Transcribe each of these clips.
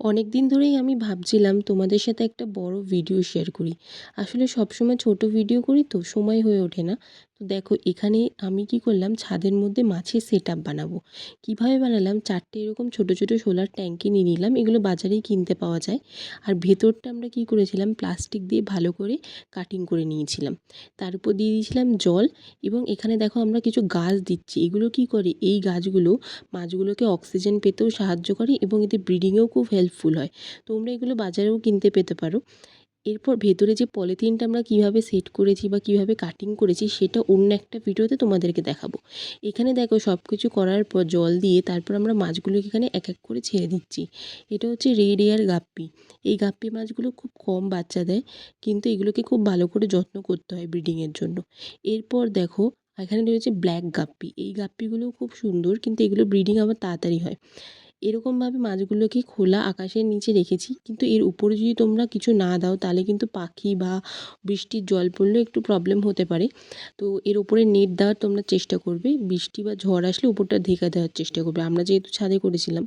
অনেক দিন ধরেই আমি ভাবছিলাম তোমাদের সাথে একটা বড় ভিডিও শেয়ার করি। আসলে সবসময় ছোট ভিডিও করি তো সময় হয়ে ওঠে না। তো দেখো এখানে আমি কি করলাম, ছাদের মধ্যে মাছের সেটআপ বানাবো। কিভাবে বানালাম, 4টে এরকম ছোট ছোট সোলার ট্যাঙ্কি নিয়ে নিলাম, এগুলো বাজারেই কিনতে পাওয়া যায়। আর ভেতরটা আমরা কি করেছিলাম, প্লাস্টিক দিয়ে ভালো করে কাটিং করে নিয়েছিলাম। তার উপর দিয়ে দিয়েছিলাম জল, এবং এখানে দেখো আমরা কিছু গাছ দিচ্ছি। এগুলো কি করে, এই গাছগুলো মাছগুলোকে অক্সিজেন পেতেও সাহায্য করে এবং এতে ব্রিডিংয়েও খুব হেল্পফুল হয়। তোমরা এগুলো বাজারেও কিনতে পেতে পারো। এরপর ভেতরে যে পলিথিনটা আমরা কীভাবে সেট করেছি বা কীভাবে কাটিং করেছি সেটা অন্য একটা ভিডিওতে তোমাদেরকে দেখাবো। এখানে দেখো সব কিছু করার পর জল দিয়ে তারপর আমরা মাছগুলোকে এখানে এক এক করে ছেড়ে দিচ্ছি। এটা হচ্ছে রেড এয়ার গাপ্পি। এই গাপ্পি মাছগুলো খুব কম বাচ্চা দেয়, কিন্তু এগুলোকে খুব ভালো করে যত্ন করতে হয় ব্রিডিংয়ের জন্য। এরপর দেখো এখানে রয়েছে ব্ল্যাক গাপ্পি। এই গাপ্পিগুলোও খুব সুন্দর, কিন্তু এগুলো ব্রিডিং আবার তাড়াতাড়ি হয়। এরকমভাবে মাছগুলোকে খোলা আকাশের নিচে রেখেছি, কিন্তু এর উপরে যদি তোমরা কিছু না দাও তাহলে কিন্তু পাখি বা বৃষ্টির জল পড়লে একটু প্রবলেম হতে পারে। তো এর উপরে নেট দেওয়ার তোমরা চেষ্টা করবে, বৃষ্টি বা ঝড় আসলে উপরটা ঢেকে দেওয়ার চেষ্টা করবে। আমরা যেহেতু ছাদে করেছিলাম,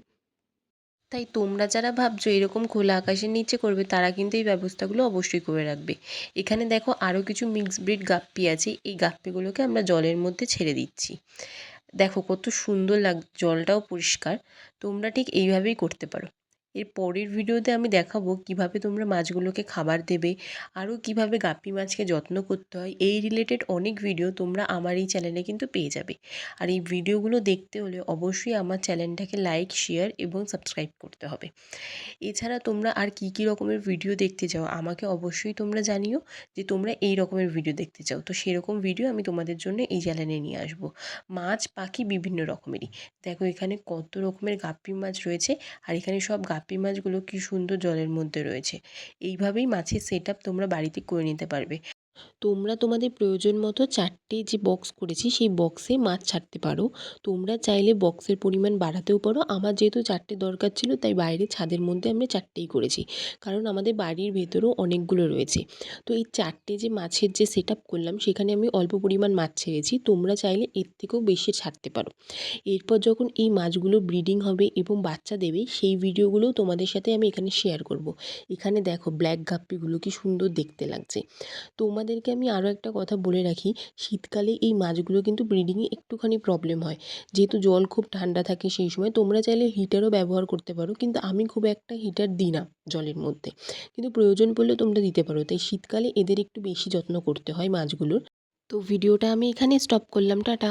তাই তোমরা যারা ভাবছো এরকম খোলা আকাশের নিচে করবে তারা কিন্তু এই ব্যবস্থাগুলো অবশ্যই করে রাখবে। এখানে দেখো আরও কিছু মিক্স ব্রিড গাপ্পি আছে, এই গাপ্পিগুলোকে আমরা জলের মধ্যে ছেড়ে দিচ্ছি। দেখো কত সুন্দর জলটাও পরিষ্কার। তোমরা ঠিক এইভাবেই করতে পারো। এর পরের ভিডিওতে আমি দেখাবো কিভাবে তোমরা মাছগুলোকে খাবার দেবে, আরও কিভাবে গাপ্পি মাছকে যত্ন করতে হয়। এই রিলেটেড অনেক ভিডিও তোমরা আমার এই চ্যানেলে কিন্তু পেয়ে যাবে। আর এই ভিডিওগুলো দেখতে হলে অবশ্যই আমার চ্যানেলটাকে লাইক, শেয়ার এবং সাবস্ক্রাইব করতে হবে। এছাড়া তোমরা আর কী কী রকমের ভিডিও দেখতে চাও আমাকে অবশ্যই তোমরা জানিও, যে তোমরা এই রকমের ভিডিও দেখতে চাও। তো সেরকম ভিডিও আমি তোমাদের জন্য এই চ্যানেলে নিয়ে আসবো। মাছ পাখি বিভিন্ন রকমেরই। দেখো এখানে কত রকমের গাপ্পি মাছ রয়েছে, আর এখানে সব গাপ্পি মাছগুলো কি সুন্দর জলের মধ্যে রয়েছে। এইভাবেই মাছের সেটআপ তোমরা বাড়িতে করে নিতে পারবে। তোমরা তোমাদের প্রয়োজন মতো 4টে যে বক্স করেছি সেই বক্সে মাছ ছাড়তে পারো। তোমরা চাইলে বক্সের পরিমাণ বাড়াতেও পারো। আমার যেহেতু 4টে দরকার ছিল তাই বাইরে ছাদের মধ্যে আমরা 4টেই করেছি, কারণ আমাদের বাড়ির ভেতরেও অনেকগুলো রয়েছে। তো এই 4টে যে মাছের যে সেটআপ করলাম সেখানে আমি অল্প পরিমাণ মাছ ছেড়েছি, তোমরা চাইলে এর থেকেও বেশি ছাড়তে পারো। এরপর যখন এই মাছগুলো ব্রিডিং হবে এবং বাচ্চা দেবে সেই ভিডিওগুলোও তোমাদের সাথে আমি এখানে শেয়ার করব। এখানে দেখো ব্ল্যাক গাপ্পিগুলো কি সুন্দর দেখতে লাগছে। তোমাদেরকে আমি আরও একটা কথা বলে রাখি, শীতকালে এই মাছগুলো কিন্তু ব্রিডিংয়ে একটুখানি প্রবলেম হয়, যেহেতু জল খুব ঠান্ডা থাকে সেই সময়। তোমরা চাইলে হিটারও ব্যবহার করতে পারো, কিন্তু আমি খুব একটা হিটার দিই না জলের মধ্যে, কিন্তু প্রয়োজন পড়লে তোমরা দিতে পারো। তাই শীতকালে এদের একটু বেশি যত্ন করতে হয় মাছগুলোর। তো ভিডিওটা আমি এখানে স্টপ করলাম, টাটা।